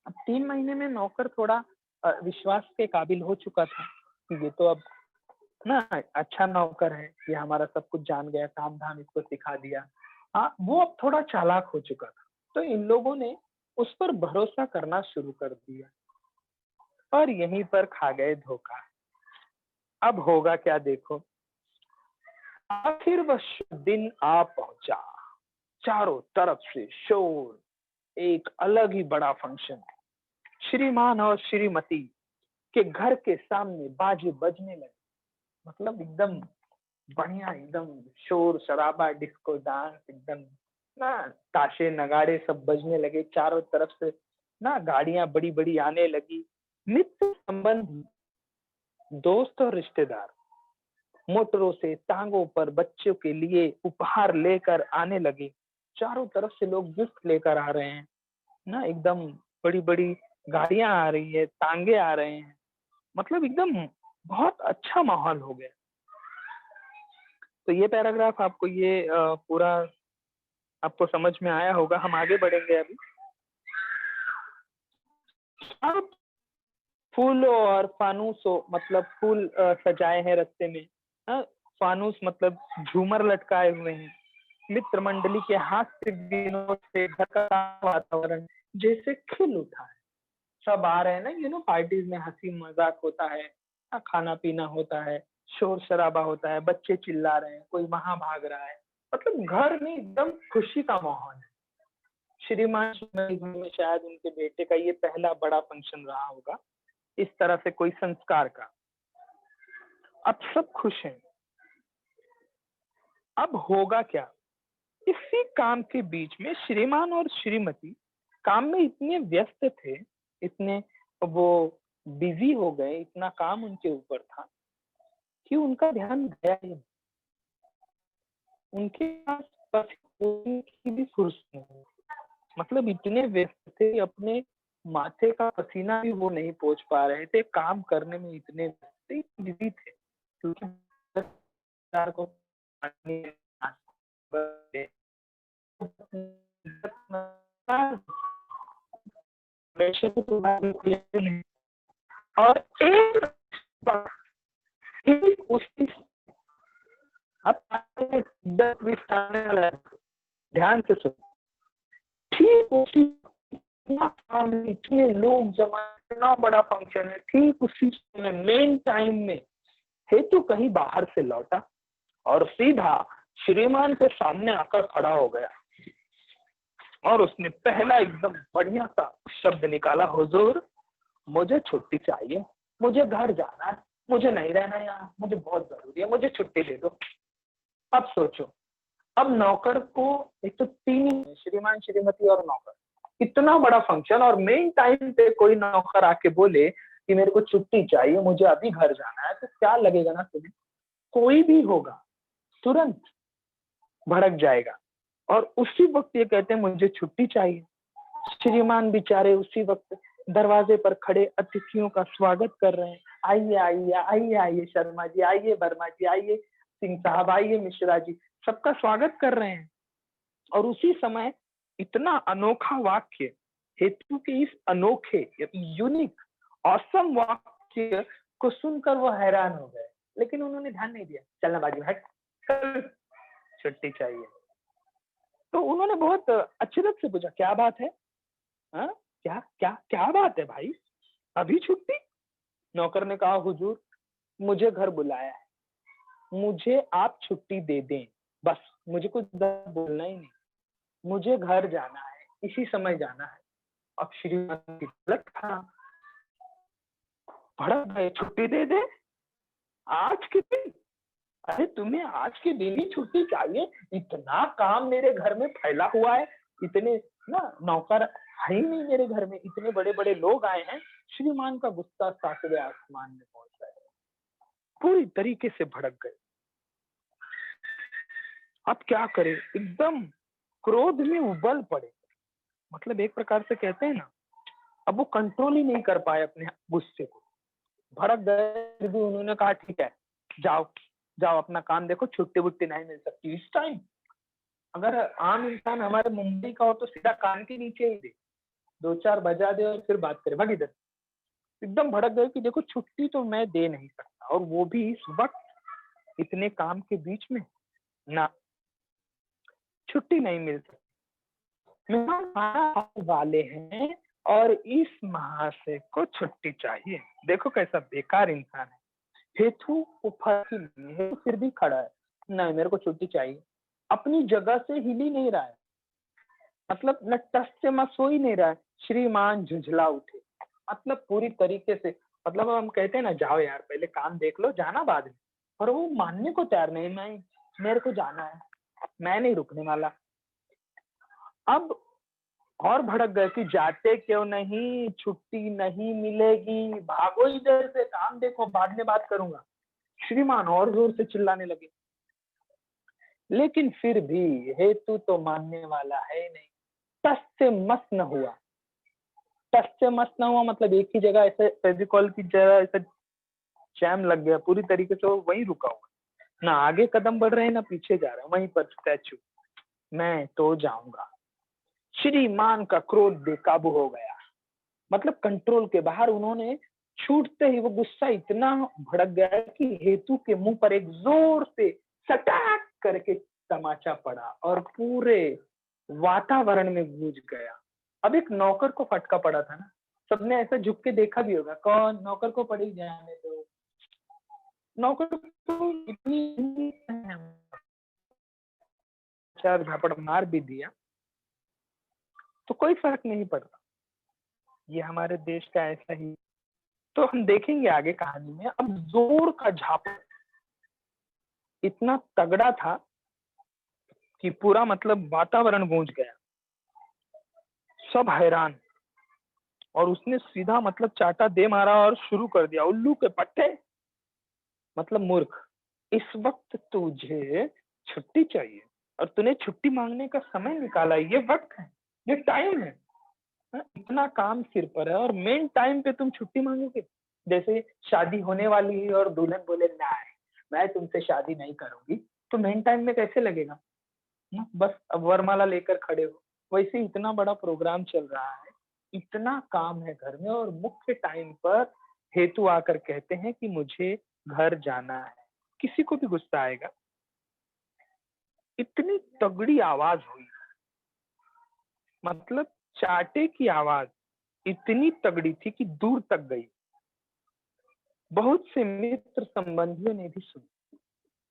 अब 3 महीने में नौकर थोड़ा विश्वास के काबिल हो चुका था कि ये तो अब ना अच्छा नौकर है, ये हमारा सब कुछ जान गया, काम धाम इसको सिखा दिया। हाँ, वो अब थोड़ा चालाक हो चुका था। तो इन लोगों ने उस पर भरोसा करना शुरू कर दिया और यहीं पर खा गए धोखा। अब होगा क्या देखो। आखिर वह दिन आ पहुंचा, चारों तरफ से शोर, एक अलग ही बड़ा फंक्शन। श्रीमान और श्रीमती के घर के सामने बाजे बजने लगे, मतलब एकदम बढ़िया, एकदम शोर शराबा, डिस्को डांस, एकदम ना ताशे नगाड़े सब बजने लगे चारों तरफ से, ना गाड़ियां बड़ी बड़ी आने लगी। मित्र संबंधी, दोस्त और रिश्तेदार मोटरों से टांगों पर बच्चों के लिए उपहार लेकर आने लगे। चारों तरफ से लोग गिफ्ट लेकर आ रहे हैं, ना एकदम बड़ी बड़ी गाड़ियां आ रही है, टांगे आ रहे हैं, मतलब एकदम बहुत अच्छा माहौल हो गया। तो ये पैराग्राफ आपको ये पूरा आपको समझ में आया होगा। हम आगे बढ़ेंगे अभी। अब फूलों और फानूसों, मतलब फूल सजाए हैं रास्ते में, फानूस मतलब झूमर लटकाए हुए हैं। मित्र मंडली के हास्य विनोद से घर का वातावरण जैसे खिल उठा है। सब आ रहे हैं ना, पार्टीज में हंसी मजाक होता है, खाना पीना होता है, शोर शराबा होता है, बच्चे चिल्ला रहे हैं, कोई वहां भाग रहा है, मतलब घर में एकदम खुशी का माहौल है। श्रीमान श्रीमती घर में शायद उनके बेटे का ये पहला बड़ा फंक्शन रहा होगा, इस तरह से कोई संस्कार का। अब सब खुश हैं, अब होगा क्या? इसी काम के बीच में श्रीमान और श्रीमती काम में इतने व्यस्त थे, इतने वो बिजी हो गए, इतना काम उनके ऊपर था कि उनका ध्यान गया ही नहीं। उनके पास बस सोने की भी फुर्सत नहीं थी। मतलब इतने व्यस्त थे, अपने माथे का पसीना भी वो नहीं पोंछ पा रहे थे, काम करने में इतने व्यस्त थे, बिजी थे, क्योंकि सरकार को पानी, प्रेशर को तो बाहर निकले नहीं। और एक बात, ठीक उसी अब 10-20 आने वाला है, ध्यान से सुनो। ठीक उसी इतना काम है, इतने लोग जमा, इतना बड़ा फंक्शन है, ठीक उसी समय मेन टाइम में हेतु कहीं बाहर से लौटा और सीधा श्रीमान के सामने आकर खड़ा हो गया और उसने पहला एकदम बढ़िया सा शब्द निकाला, हुजूर मुझे छुट्टी चाहिए, मुझे घर जाना है, मुझे नहीं रहना यहाँ, मुझे बहुत जरूरी है, मुझे छुट्टी दे दो। अब सोचो, अब नौकर को, एक तो 3 ही, श्रीमान श्रीमती और नौकर, इतना बड़ा फंक्शन और मेन टाइम पे कोई नौकर आके बोले कि मेरे को छुट्टी चाहिए, मुझे अभी घर जाना है, तो क्या लगेगा ना तुम्हें? कोई भी होगा तुरंत भड़क जाएगा। और उसी वक्त ये कहते हैं मुझे छुट्टी चाहिए। श्रीमान बेचारे उसी वक्त दरवाजे पर खड़े अतिथियों का स्वागत कर रहे हैं, आइए आइए आइए आइए शर्मा जी, आइए वर्मा जी, आइए सिंह साहब, आइए मिश्रा जी, सबका स्वागत कर रहे हैं। और उसी समय इतना अनोखा वाक्य, हेतु के इस अनोखे यूनिक ऑसम वाक्य को सुनकर वो हैरान हो गए, लेकिन उन्होंने ध्यान नहीं दिया। चलना बाजू हट, कल छुट्टी चाहिए। तो उन्होंने बहुत अचरज से पूछा, क्या बात है? हाँ, क्या क्या क्या बात है भाई, अभी छुट्टी? नौकर ने कहा, हुजूर मुझे घर बुलाया है, मुझे आप छुट्टी दे दें, बस मुझे कुछ बोलना ही नहीं, मुझे घर जाना है, इसी समय जाना है। अब श्रीमान की गलत था, भड़क गए, छुट्टी दे दे आज के दिन? अरे तुम्हें आज के दिन ही छुट्टी चाहिए? इतना काम मेरे घर में फैला हुआ है, इतने ना नौकर है ही नहीं मेरे घर में, इतने बड़े बड़े लोग आए हैं। श्रीमान का गुस्सा 7वें आसमान में पहुंच गया, पूरी तरीके से भड़क गए। अब क्या करे, एकदम क्रोध में उबल पड़े। मतलब एक प्रकार से कहते हैं ना, अब वो कंट्रोल ही नहीं कर पाए अपने गुस्से को, भड़क गए। फिर भी उन्होंने कहा, ठीक है जाओ जाओ अपना काम देखो, छुट्टी वुट्टी नहीं मिल सकती इस टाइम। अगर आम इंसान हमारे मुंबई का हो तो सीधा कान के नीचे ही दे, 2-4 बजा दे और फिर बात करे, भाग इधर। एकदम भड़क गए कि देखो छुट्टी तो मैं दे नहीं सकता, और वो भी इस वक्त इतने काम के बीच में, ना छुट्टी नहीं मिल सकती। मेहमान आने वाले हैं और इस महाशय को छुट्टी चाहिए। देखो कैसा बेकार इंसान है। हेतु को फर्क ही नहीं है, फिर भी खड़ा है, नहीं मेरे को छुट्टी चाहिए, अपनी जगह से हिल ही नहीं रहा है, मतलब न टस से मस हो ही नहीं रहा है। श्रीमान झुंझला उठे, मतलब पूरी तरीके से, मतलब हम कहते हैं ना, जाओ यार पहले काम देख लो, जाना बाद में। और वो मानने को तैयार नहीं, नहीं मेरे को जाना है, मैं नहीं रुकने वाला। अब और भड़क गए कि जाते क्यों नहीं, छुट्टी नहीं मिलेगी, भागो इधर से, काम देखो, बाद में बात करूंगा। श्रीमान और जोर से चिल्लाने लगे, लेकिन फिर भी हेतु तो मानने वाला है नहीं। टस से मस न हुआ, टस से मस न हुआ मतलब एक ही जगह ऐसे फेविकॉल की जगह ऐसे जैम लग गया, पूरी तरीके से वो वहीं रुका हुआ, ना आगे कदम बढ़ रहे हैं ना पीछे जा रहे हैं, वहीं पर स्टैचू। मैं तो जाऊंगा। श्रीमान का क्रोध बेकाबू हो गया, मतलब कंट्रोल के बाहर। उन्होंने छूटते ही वो गुस्सा इतना भड़क गया कि हेतु के मुंह पर एक जोर से सटाक करके तमाचा पड़ा और पूरे वातावरण में गूंज गया। अब एक नौकर को फटका पड़ा था ना, सबने ऐसा झुक के देखा भी होगा, कौन नौकर को पड़ी जाने दो, नौकर को इतनी 4 झापड़ मार भी दिया तो कोई फर्क नहीं पड़ता। ये हमारे देश का ऐसा ही, तो हम देखेंगे आगे कहानी में। अब जोर का झापड़ इतना तगड़ा था कि पूरा मतलब वातावरण गूंज गया, सब हैरान। और उसने सीधा मतलब चाटा दे मारा और शुरू कर दिया, उल्लू के पट्टे, मतलब मूर्ख, इस वक्त तुझे छुट्टी चाहिए और तूने छुट्टी मांगने का समय निकाला, ये वक्त है, ये टाइम है। हाँ, इतना काम सिर पर है और मेन टाइम पे तुम छुट्टी मांगोगे? जैसे शादी होने वाली है और दुल्हन बोले नहीं, मैं तुमसे शादी नहीं करूंगी, तो मेन टाइम में कैसे लगेगा? बस अब वरमाला लेकर खड़े हो। वैसे इतना बड़ा प्रोग्राम चल रहा है, इतना काम है घर में और मुख्य टाइम पर हेतु आकर कहते हैं कि मुझे घर जाना है। किसी को भी गुस्सा आएगा। इतनी तगड़ी आवाज हुई, मतलब चाटे की आवाज इतनी तगड़ी थी कि दूर तक गई। बहुत से मित्र संबंधियों ने भी सुनी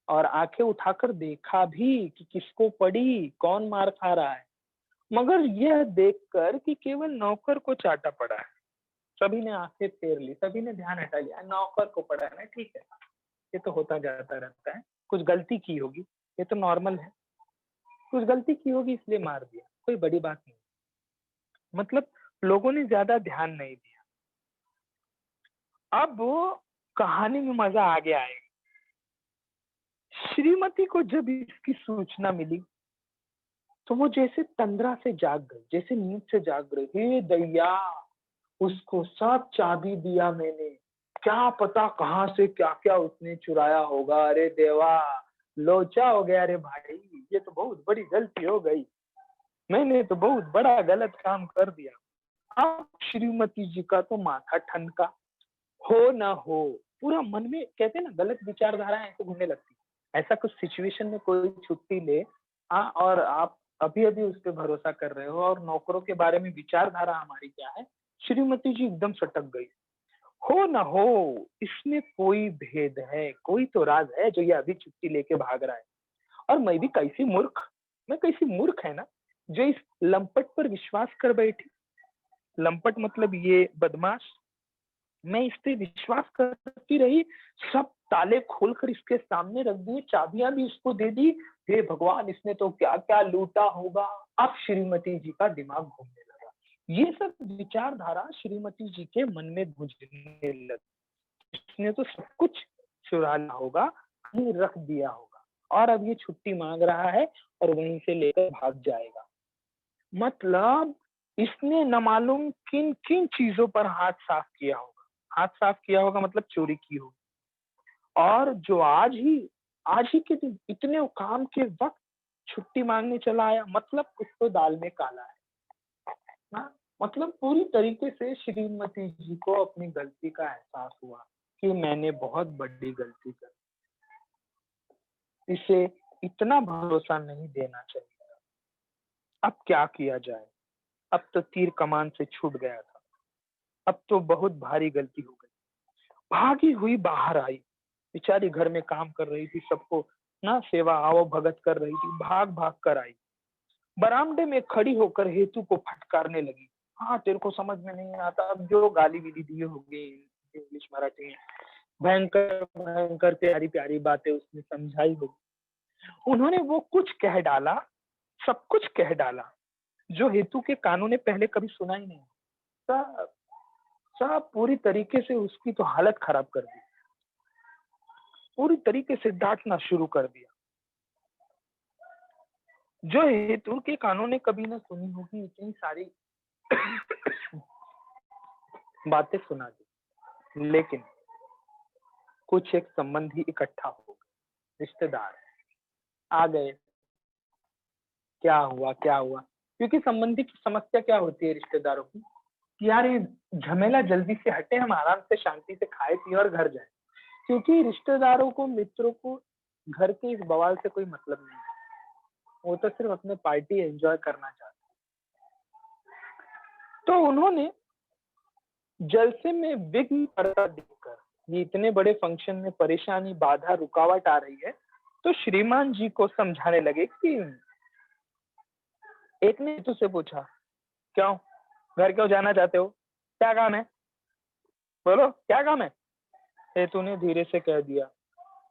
और आंखें उठाकर देखा भी कि किसको पड़ी, कौन मार खा रहा है। मगर यह देखकर कि केवल नौकर को चाटा पड़ा है, सभी ने आंखें फेर ली, सभी ने ध्यान हटा लिया, नौकर को पड़ा है ना, ठीक है, ये तो होता जाता रहता है, कुछ गलती की होगी, ये तो नॉर्मल है, कुछ गलती की होगी इसलिए मार दिया, कोई बड़ी बात नहीं। मतलब लोगों ने ज्यादा ध्यान नहीं दिया। अब वो कहानी में मजा आगे आएगा। श्रीमती को जब इसकी सूचना मिली तो वो जैसे तंद्रा से जाग गई, जैसे नींद से जाग गई। हे दैया, उसको सब चाबी दिया मैंने, क्या पता कहाँ से क्या क्या उसने चुराया होगा। अरे देवा, लोचा हो गया रे भाई, ये तो बहुत बड़ी गलती हो गई, मैंने तो बहुत बड़ा गलत काम कर दिया। अब श्रीमती जी का तो माथा ठनका। हो ना हो, पूरा मन में कहते हैं ना गलत विचारधारा ऐसे घूमने लगती है। ऐसा कुछ सिचुएशन में कोई छुट्टी ले, हाँ, और आप अभी अभी उस पर भरोसा कर रहे हो और नौकरों के बारे में विचारधारा हमारी क्या है, श्रीमती जी एकदम सटक गई। हो ना हो, इसमें कोई भेद है, कोई तो राज है जो ये अभी छुट्टी लेके भाग रहा है। और मैं भी कैसी मूर्ख, मैं कैसी मूर्ख है ना, जो इस लंपट पर विश्वास कर बैठी। लंपट मतलब ये बदमाश। मैं इस पे विश्वास करती रही, सब ताले खोलकर इसके सामने रख दिए, चाबियां भी इसको दे दी। हे भगवान, इसने तो क्या क्या लूटा होगा। अब श्रीमती जी का दिमाग घूमने लगा, ये सब विचारधारा श्रीमती जी के मन में गूंजने लगी। इसने तो सब कुछ चुराना होगा, कहीं रख दिया होगा, और अब ये छुट्टी मांग रहा है और वहीं से लेकर भाग जाएगा। मतलब इसने न मालूम किन किन चीजों पर हाथ साफ किया होगा। हाथ साफ किया होगा मतलब चोरी की होगी। और जो आज ही के दिन इतने काम के वक्त छुट्टी मांगने चला आया, मतलब कुछ तो दाल में काला है ना। मतलब पूरी तरीके से श्रीमती जी को अपनी गलती का एहसास हुआ कि मैंने बहुत बड़ी गलती कर, इसे इतना भरोसा नहीं देना चाहिए। अब क्या किया जाए? अब तो तीर कमान से छूट गया था, अब तो बहुत भारी गलती हो गई। भागी हुई बाहर आई, बेचारी घर में काम कर रही थी, सबको ना सेवा आओ भगत कर रही थी, भाग भाग कर आई। बरामदे में खड़ी होकर हेतु को फटकारने लगी। हाँ, तेरे को समझ में नहीं आता, अब जो गाली विली दी होगी इंग्लिश मराठी में, भयंकर भयंकर प्यारी प्यारी बातें उसने समझाई होगी। उन्होंने वो कुछ कह डाला, सब कुछ कह डाला जो हेतु के कानों ने पहले कभी सुना ही नहीं। सब सब पूरी तरीके से उसकी तो हालत खराब कर दी, पूरी तरीके से डांटना शुरू कर दिया। जो हेतु के कानों ने कभी ना सुनी होगी, इतनी सारी बातें सुना दी। लेकिन कुछ एक संबंधी इकट्ठा हो गए, रिश्तेदार आ गए। क्या हुआ क्या हुआ? क्योंकि संबंधी की समस्या क्या होती है रिश्तेदारों की, कि यार ये झमेला जल्दी से हटे, हम आराम से शांति से खाए पिए और घर जाए। क्योंकि रिश्तेदारों को, मित्रों को घर के इस बवाल से कोई मतलब नहीं है, वो तो सिर्फ अपने पार्टी एंजॉय करना चाहते हैं। तो उन्होंने जलसे में विघ्न पड़ता देखकर, ये इतने बड़े फंक्शन में परेशानी, बाधा, रुकावट आ रही है, तो श्रीमान जी को समझाने लगे कि एक ने हेतु से पूछा, क्यों घर क्यों जाना चाहते हो, क्या काम है, बोलो क्या काम है। हेतु ने धीरे से कह दिया,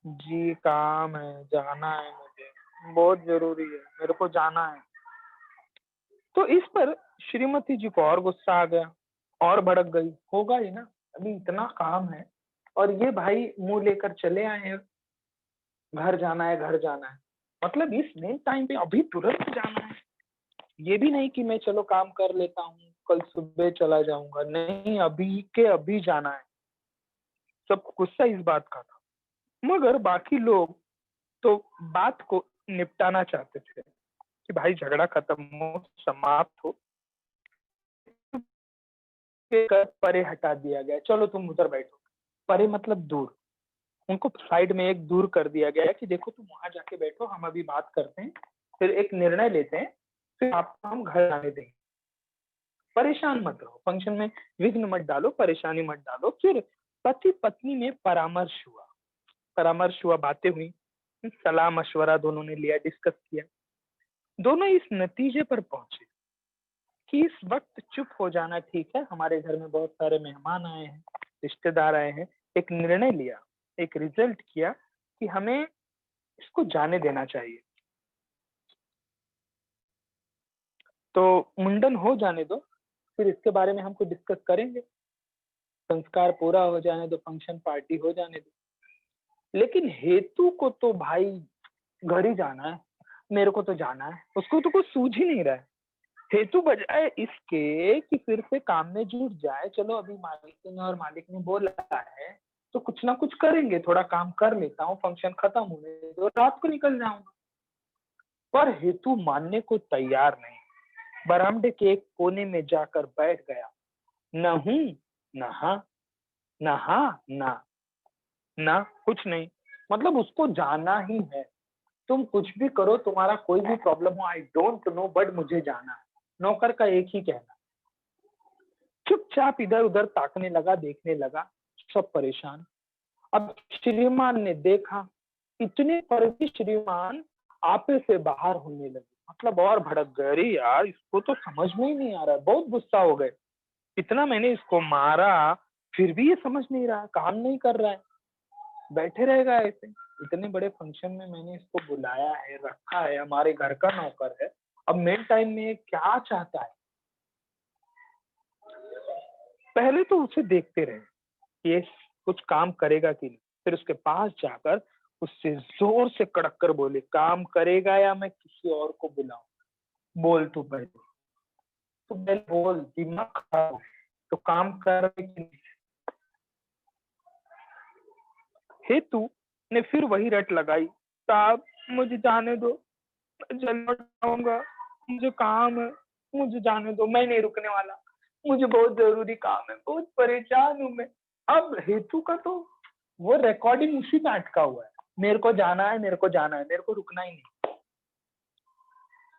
जी काम है, जाना है मुझे। बहुत जरूरी है, मेरे को जाना है। तो इस पर श्रीमती जी को और गुस्सा आ गया, और भड़क गई। होगा ही ना, अभी इतना काम है और ये भाई मुंह लेकर चले आए हैं, घर जाना है, घर जाना है। मतलब इस मेन टाइम पे अभी तुरंत जाना है। ये भी नहीं कि मैं चलो काम कर लेता हूँ, कल सुबह चला जाऊंगा, नहीं, अभी के अभी जाना है। सब गुस्सा इस बात का था, मगर बाकी लोग तो बात को निपटाना चाहते थे कि भाई झगड़ा खत्म हो, समाप्त हो। कर परे हटा दिया गया, चलो तुम उधर बैठो। परे मतलब दूर, उनको साइड में एक दूर कर दिया गया है कि देखो तुम वहां जाके बैठो, हम अभी बात करते हैं, फिर एक निर्णय लेते हैं, फिर आपको हम घर आने देंगे। परेशान मत रहो, फंक्शन में विघ्न मत डालो, परेशानी मत डालो। फिर पति पत्नी में परामर्श हुआ, बातें हुई, सलाह मशवरा दोनों ने लिया, डिस्कस किया। दोनों इस नतीजे पर पहुंचे कि इस वक्त चुप हो जाना ठीक है। हमारे घर में बहुत सारे मेहमान आए हैं, रिश्तेदार आए हैं। एक निर्णय लिया, एक रिजल्ट किया कि हमें इसको जाने देना चाहिए। तो मुंडन हो जाने दो, फिर इसके बारे में हमको डिस्कस करेंगे। संस्कार पूरा हो जाने दो, फंक्शन पार्टी हो जाने दो। लेकिन हेतु को तो भाई घर ही जाना है, मेरे को तो जाना है, उसको तो कुछ सूझ ही नहीं रहा है। हेतु बजाय इसके कि फिर से काम में जुट जाए, चलो अभी मालिक ने बोला है तो कुछ ना कुछ करेंगे, थोड़ा काम कर लेता हूँ, फंक्शन खत्म होने दो, रात को निकल जाऊंगा। पर हेतु मानने को तैयार नहीं, बरामदे के एक कोने में जाकर बैठ गया। न हूं, न हाँ, न हाँ, ना कुछ नहीं। मतलब उसको जाना ही है, तुम कुछ भी करो, तुम्हारा कोई भी प्रॉब्लम हो, आई डोंट नो, बट मुझे जाना है। नौकर का एक ही कहना। चुपचाप इधर उधर ताकने लगा, देखने लगा, सब परेशान। अब श्रीमान ने देखा, इतने पर भी श्रीमान आपे से बाहर होने लगे। मतलब और भड़क गए, अरे यार इसको तो समझ में ही नहीं आ रहा है, बहुत गुस्सा हो गए। इतना मैंने इसको मारा, फिर भी ये समझ नहीं रहा, काम नहीं कर रहा है, बैठे रहेगा ऐसे। इतने बड़े फंक्शन में मैंने इसको बुलाया है, रखा है, हमारे घर का नौकर है, अब मेन टाइम में ये क्या चाहता है। पहले तो उसे देखते रहे कि ये कुछ काम करेगा कि नहीं, फिर उसके पास जाकर उससे जोर से कड़क कर बोले, काम करेगा या मैं किसी और को बुलाऊं, बोल तू पहले, तू पहले बोल, दिमाग खराब है, तो काम कर रहे कि नहीं। हेतु ने फिर वही रट लगाई, साहब मुझे जाने दो, मैं जल्द लौट आऊंगा, मुझे काम है, मुझे जाने दो, मैं नहीं रुकने वाला, मुझे बहुत जरूरी काम है, बहुत परेशान हूं मैं। अब हेतु का तो वो रिकॉर्डिंग उसी में अटका हुआ है, मेरे को जाना है, मेरे को जाना है, मेरे को रुकना ही नहीं।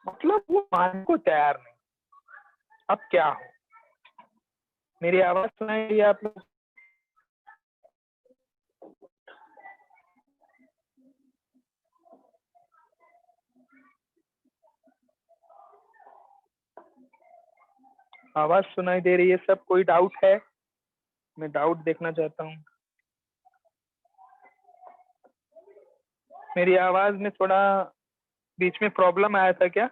मतलब वो मानने को तैयार नहीं। अब क्या हो, मेरी आवाज सुनाई दिया आप लोग? आवाज सुनाई दे रही है सब? कोई डाउट है? मैं डाउट देखना चाहता हूँ। मेरी आवाज में थोड़ा बीच में प्रॉब्लम आया था क्या?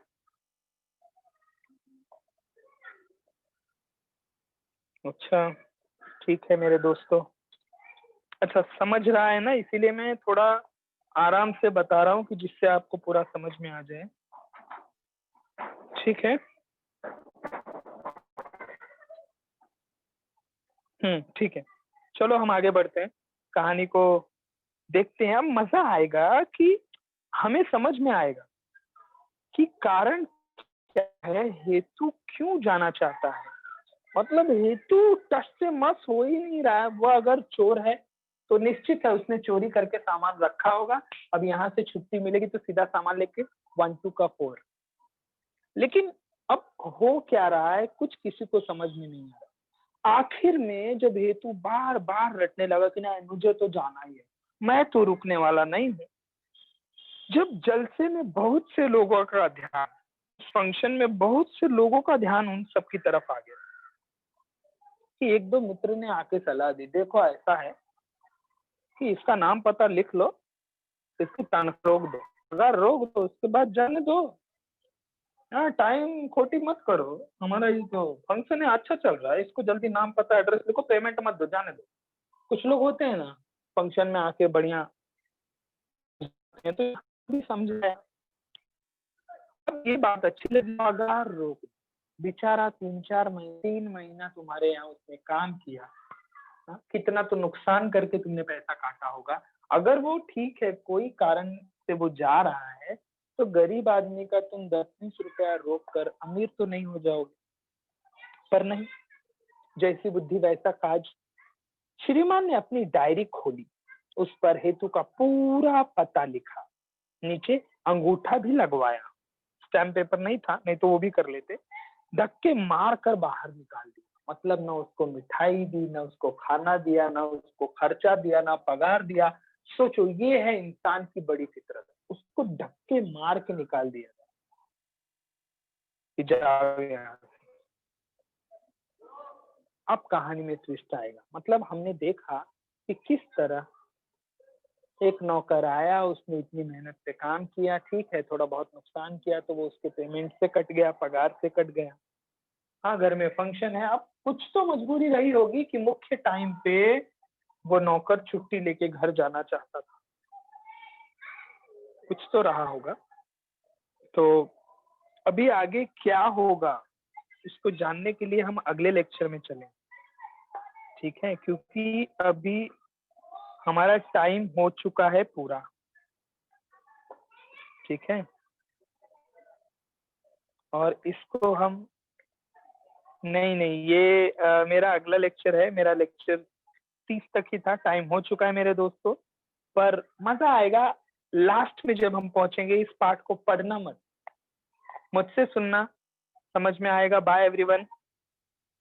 अच्छा, ठीक है मेरे दोस्तों। अच्छा, समझ रहा है ना, इसीलिए मैं थोड़ा आराम से बता रहा हूँ कि जिससे आपको पूरा समझ में आ जाए। ठीक है। ठीक है, चलो हम आगे बढ़ते हैं, कहानी को देखते हैं। अब मजा आएगा कि हमें समझ में आएगा कि कारण क्या है, हेतु क्यों जाना चाहता है। मतलब हेतु टस से मस हो ही नहीं रहा है। वो अगर चोर है तो निश्चित है उसने चोरी करके सामान रखा होगा, अब यहाँ से छुट्टी मिलेगी तो सीधा सामान लेके 1 2 का 4। लेकिन अब हो क्या रहा है, कुछ किसी को समझ में नहीं आ रहा। आखिर में जब हेतु बार बार रटने लगा कि ना मुझे तो जाना ही है, मैं तो रुकने वाला नहीं हूँ। जब जलसे में बहुत से लोगों का ध्यान, फंक्शन में बहुत से लोगों का ध्यान उन सब की तरफ आ गया कि एक दो मित्र ने आके सलाह दी, देखो ऐसा है कि इसका नाम पता लिख लो, इसकी तनख्वाह रोक दो, पगार रोक दो, उसके बाद जाने दो। हाँ, टाइम खोटी मत करो। हमारा ये जो फंक्शन है अच्छा चल रहा है, इसको जल्दी नाम पता एड्रेस लिखो, पेमेंट मत दो, जाने दो। कुछ लोग होते हैं ना, फंक्शन में आके बढ़िया है, तो भी समझे। अब ये बात अच्छी लगी, पगार रोक दो। बेचारा 3 महीना तुम्हारे यहाँ उसने काम किया, हाँ, कितना तो नुकसान करके तुमने पैसा काटा होगा। अगर वो ठीक है, कोई कारण से वो जा रहा है, तो गरीब आदमी का तुम 10-20 रुपया रोक कर अमीर तो नहीं हो जाओगे। पर नहीं, जैसी बुद्धि वैसा काज। श्रीमान ने अपनी डायरी खोली, उस पर हेतु का पूरा पता लिखा, नीचे अंगूठा भी लगवाया। स्टैम्प पेपर नहीं था, नहीं तो वो भी कर लेते। धक्के मार कर बाहर निकाल दिया। मतलब ना उसको मिठाई दी, ना उसको खाना दिया, ना उसको खर्चा दिया, ना पगार दिया। सोचो, ये है इंसान की बड़ी फितरत। उसको धक्के मार के निकाल दिया कि जाओ यहाँ से। अब कहानी में ट्विस्ट आएगा। मतलब हमने देखा कि किस तरह एक नौकर आया, उसने इतनी मेहनत से काम किया, ठीक है थोड़ा बहुत नुकसान किया तो वो उसके पेमेंट से कट गया, पगार से कट गया। हाँ, घर में फंक्शन है, अब कुछ तो मजबूरी रही होगी कि मुख्य टाइम पे वो नौकर छुट्टी लेके घर जाना चाहता था। कुछ तो रहा होगा। तो अभी आगे क्या होगा, इसको जानने के लिए हम अगले लेक्चर में चलें, ठीक है? क्योंकि अभी हमारा टाइम हो चुका है पूरा, ठीक है? और इसको हम नहीं, ये मेरा अगला लेक्चर है। मेरा लेक्चर 30 तक ही था, टाइम हो चुका है मेरे दोस्तों। पर मजा आएगा लास्ट में जब हम पहुंचेंगे। इस पार्ट को पढ़ना मत, मुझसे सुनना, समझ में आएगा। बाय एवरीवन,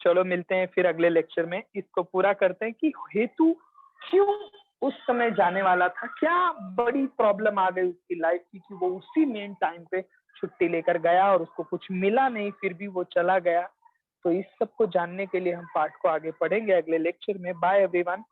चलो मिलते हैं फिर अगले लेक्चर में। इसको पूरा करते हैं कि हेतु क्यों उस समय जाने वाला था, क्या बड़ी प्रॉब्लम आ गई उसकी लाइफ की कि वो उसी मेन टाइम पे छुट्टी लेकर गया और उसको कुछ मिला नहीं, फिर भी वो चला गया। तो इस सब को जानने के लिए हम पार्ट को आगे पढ़ेंगे अगले लेक्चर में। Bye everyone.